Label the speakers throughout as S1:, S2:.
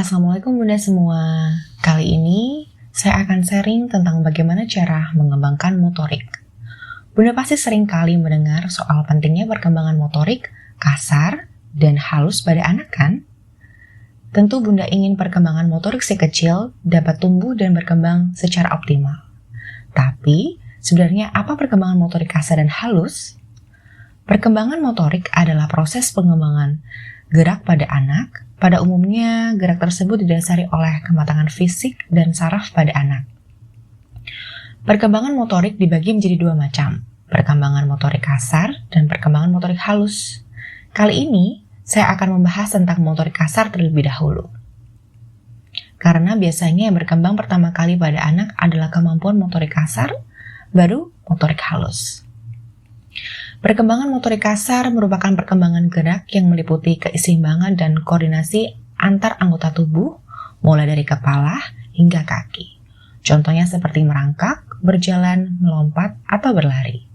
S1: Assalamualaikum Bunda semua. Kali ini saya akan sharing tentang bagaimana cara mengembangkan motorik. Bunda pasti sering kali mendengar soal pentingnya perkembangan motorik kasar dan halus pada anak kan? Tentu Bunda ingin perkembangan motorik si kecil dapat tumbuh dan berkembang secara optimal. Tapi sebenarnya apa perkembangan motorik kasar dan halus? Perkembangan motorik adalah proses pengembangan gerak pada anak. Pada umumnya, gerak tersebut didasari oleh kematangan fisik dan saraf pada anak. Perkembangan motorik dibagi menjadi dua macam, perkembangan motorik kasar dan perkembangan motorik halus. Kali ini, saya akan membahas tentang motorik kasar terlebih dahulu. Karena biasanya yang berkembang pertama kali pada anak adalah kemampuan motorik kasar, baru motorik halus. Perkembangan motorik kasar merupakan perkembangan gerak yang meliputi keseimbangan dan koordinasi antar anggota tubuh, mulai dari kepala hingga kaki. Contohnya seperti merangkak, berjalan, melompat, atau berlari.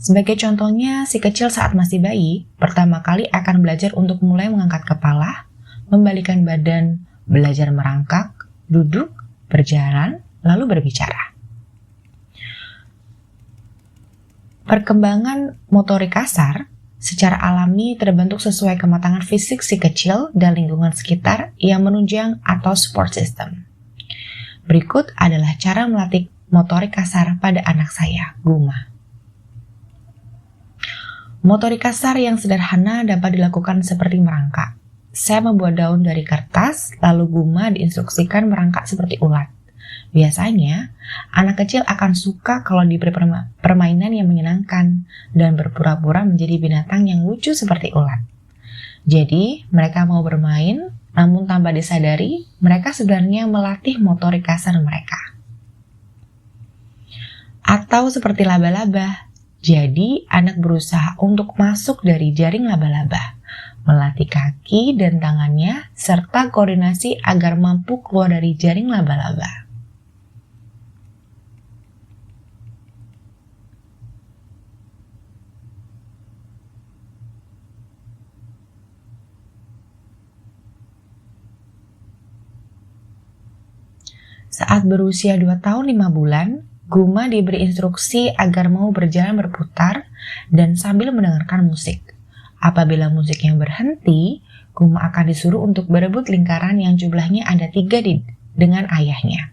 S1: Sebagai contohnya, si kecil saat masih bayi, pertama kali akan belajar untuk mulai mengangkat kepala, membalikan badan, belajar merangkak, duduk, berjalan, lalu berbicara. Perkembangan motorik kasar secara alami terbentuk sesuai kematangan fisik si kecil dan lingkungan sekitar yang menunjang atau support system. Berikut adalah cara melatih motorik kasar pada anak saya, Guma. Motorik kasar yang sederhana dapat dilakukan seperti merangkak. Saya membuat daun dari kertas, lalu Guma diinstruksikan merangkak seperti ulat. Biasanya, anak kecil akan suka kalau diberi permainan yang menyenangkan dan berpura-pura menjadi binatang yang lucu seperti ulat. Jadi, mereka mau bermain, namun tanpa disadari, mereka sebenarnya melatih motorik kasar mereka. Atau seperti laba-laba, jadi anak berusaha untuk masuk dari jaring laba-laba, melatih kaki dan tangannya, serta koordinasi agar mampu keluar dari jaring laba-laba. Saat berusia 2 tahun 5 bulan, Guma diberi instruksi agar mau berjalan berputar dan sambil mendengarkan musik. Apabila musiknya berhenti, Guma akan disuruh untuk berebut lingkaran yang jumlahnya ada 3 dengan ayahnya.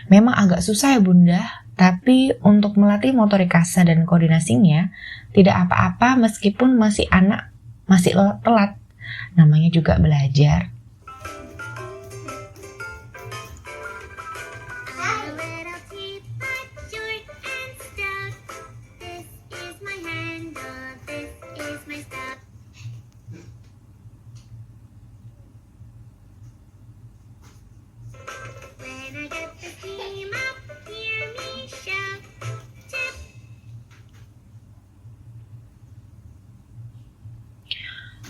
S1: Memang agak susah ya Bunda, tapi untuk melatih motorik kasar dan koordinasinya, tidak apa-apa meskipun masih telat. Namanya juga belajar.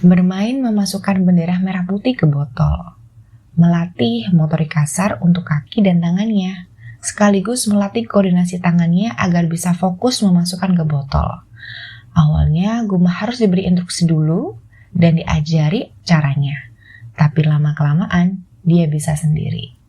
S1: Bermain memasukkan bendera merah putih ke botol. Melatih motorik kasar untuk kaki dan tangannya. Sekaligus melatih koordinasi tangannya agar bisa fokus memasukkan ke botol. Awalnya Guma harus diberi instruksi dulu dan diajari caranya. Tapi lama-kelamaan dia bisa sendiri.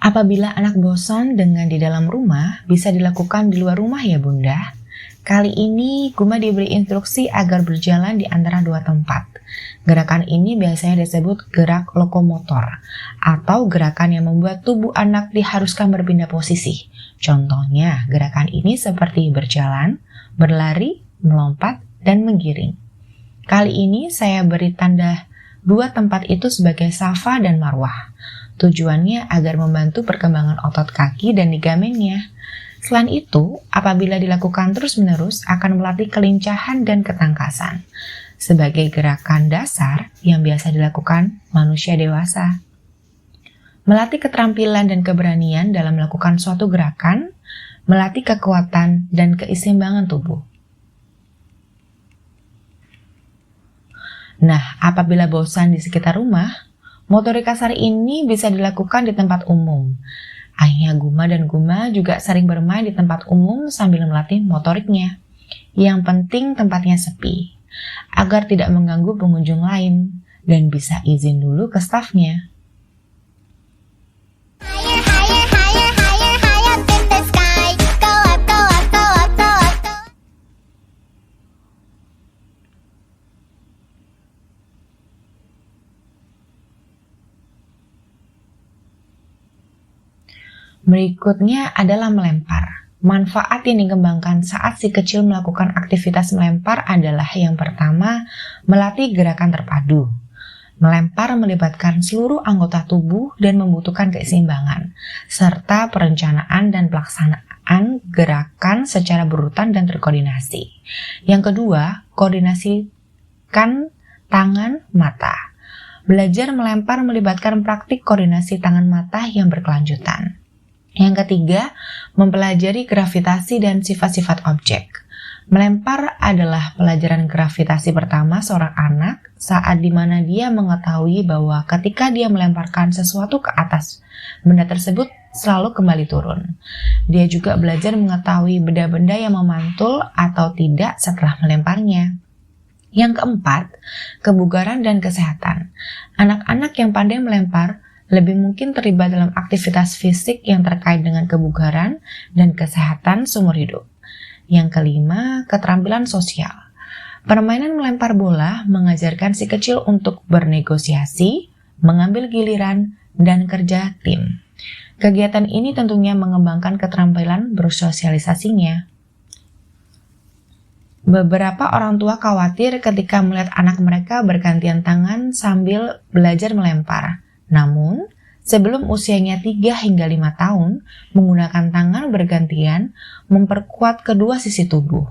S1: Apabila anak bosan dengan di dalam rumah, bisa dilakukan di luar rumah ya Bunda. Kali ini Guma diberi instruksi agar berjalan di antara dua tempat. Gerakan ini biasanya disebut gerak lokomotor, atau gerakan yang membuat tubuh anak diharuskan berpindah posisi. Contohnya, gerakan ini seperti berjalan, berlari, melompat, dan menggiring. Kali ini saya beri tanda dua tempat itu sebagai Safa dan Marwah. Tujuannya agar membantu perkembangan otot kaki dan ligamennya. Selain itu, apabila dilakukan terus-menerus akan melatih kelincahan dan ketangkasan sebagai gerakan dasar yang biasa dilakukan manusia dewasa. melatih keterampilan dan keberanian dalam melakukan suatu gerakan, melatih kekuatan dan keseimbangan tubuh. Nah, apabila bosan di sekitar rumah, motorik kasar ini bisa dilakukan di tempat umum. Ayah Guma dan Guma juga sering bermain di tempat umum sambil melatih motoriknya. Yang penting tempatnya sepi, agar tidak mengganggu pengunjung lain, dan bisa izin dulu ke stafnya. Berikutnya adalah melempar. Manfaat yang dikembangkan saat si kecil melakukan aktivitas melempar adalah yang pertama, melatih gerakan terpadu. Melempar melibatkan seluruh anggota tubuh dan membutuhkan keseimbangan, serta perencanaan dan pelaksanaan gerakan secara berurutan dan terkoordinasi. Yang kedua, koordinasikan tangan mata. Belajar melempar melibatkan praktik koordinasi tangan mata yang berkelanjutan. Yang ketiga, mempelajari gravitasi dan sifat-sifat objek. Melempar adalah pelajaran gravitasi pertama seorang anak saat dimana dia mengetahui bahwa ketika dia melemparkan sesuatu ke atas, benda tersebut selalu kembali turun. Dia juga belajar mengetahui benda-benda yang memantul atau tidak setelah melemparnya. Yang keempat, kebugaran dan kesehatan. Anak-anak yang pandai melempar lebih mungkin terlibat dalam aktivitas fisik yang terkait dengan kebugaran dan kesehatan seumur hidup. Yang kelima, keterampilan sosial. Permainan melempar bola mengajarkan si kecil untuk bernegosiasi, mengambil giliran, dan kerja tim. Kegiatan ini tentunya mengembangkan keterampilan bersosialisasinya. Beberapa orang tua khawatir ketika melihat anak mereka bergantian tangan sambil belajar melempar. Namun, sebelum usianya 3 hingga 5 tahun, menggunakan tangan bergantian memperkuat kedua sisi tubuh.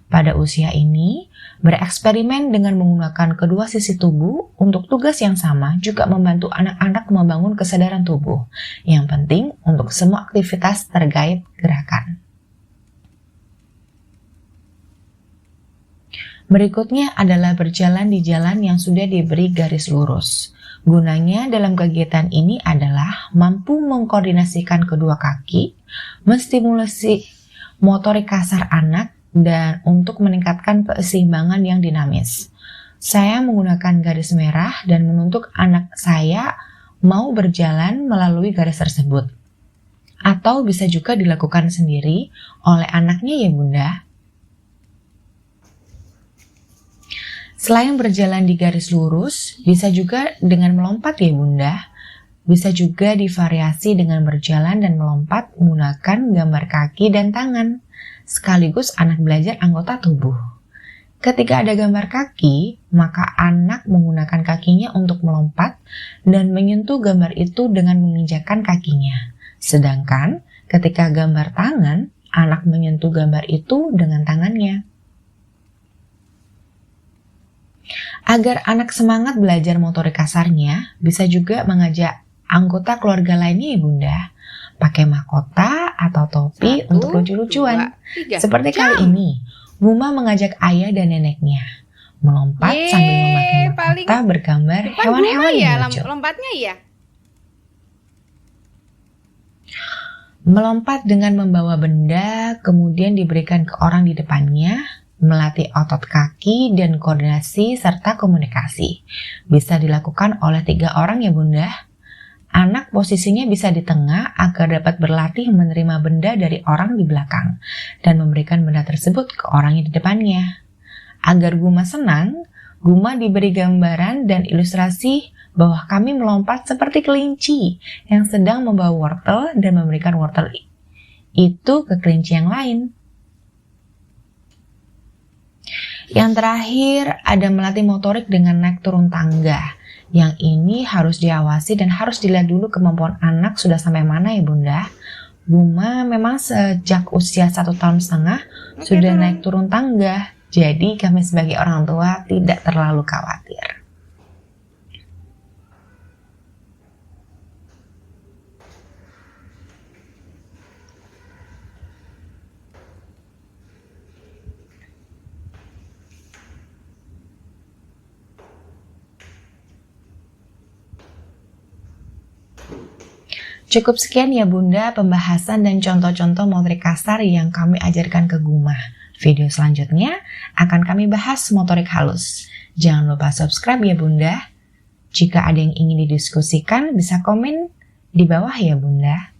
S1: Pada usia ini, bereksperimen dengan menggunakan kedua sisi tubuh untuk tugas yang sama juga membantu anak-anak membangun kesadaran tubuh. Yang penting untuk semua aktivitas terkait gerakan. Berikutnya adalah berjalan di jalan yang sudah diberi garis lurus. Gunanya dalam kegiatan ini adalah mampu mengkoordinasikan kedua kaki, menstimulasi motorik kasar anak, dan untuk meningkatkan keseimbangan yang dinamis. Saya menggunakan garis merah dan menuntut anak saya mau berjalan melalui garis tersebut. Atau bisa juga dilakukan sendiri oleh anaknya ya Bunda. Selain berjalan di garis lurus, bisa juga dengan melompat ya Bunda. Bisa juga divariasi dengan berjalan dan melompat menggunakan gambar kaki dan tangan. Sekaligus anak belajar anggota tubuh. Ketika ada gambar kaki, maka anak menggunakan kakinya untuk melompat dan menyentuh gambar itu dengan menginjakkan kakinya. Sedangkan ketika gambar tangan, anak menyentuh gambar itu dengan tangannya. Agar anak semangat belajar motorik kasarnya, bisa juga mengajak anggota keluarga lainnya ya Bunda, pakai mahkota atau topi untuk lucu-lucuan. Seperti kali ini, Guma mengajak ayah dan neneknya melompat sambil memakai mahkota bergambar hewan-hewan yang lucu.
S2: Lompatnya ya?
S1: Melompat dengan membawa benda, kemudian diberikan ke orang di depannya, melatih otot kaki dan koordinasi serta komunikasi. Bisa dilakukan oleh 3 orang ya Bunda. Anak posisinya bisa di tengah agar dapat berlatih menerima benda dari orang di belakang dan memberikan benda tersebut ke orang yang di depannya. Agar Guma senang, Guma diberi gambaran dan ilustrasi bahwa kami melompat seperti kelinci yang sedang membawa wortel dan memberikan wortel itu ke kelinci yang lain. Yang terakhir ada melatih motorik dengan naik turun tangga. Yang ini harus diawasi dan harus dilihat dulu kemampuan anak sudah sampai mana ya Bunda. Guma memang sejak usia 1,5 tahun sudah naik turun tangga. Jadi kami sebagai orang tua tidak terlalu khawatir. Cukup sekian ya Bunda pembahasan dan contoh-contoh motorik kasar yang kami ajarkan ke Gumah. Video selanjutnya akan kami bahas motorik halus. Jangan lupa subscribe ya Bunda. Jika ada yang ingin didiskusikan bisa komen di bawah ya Bunda.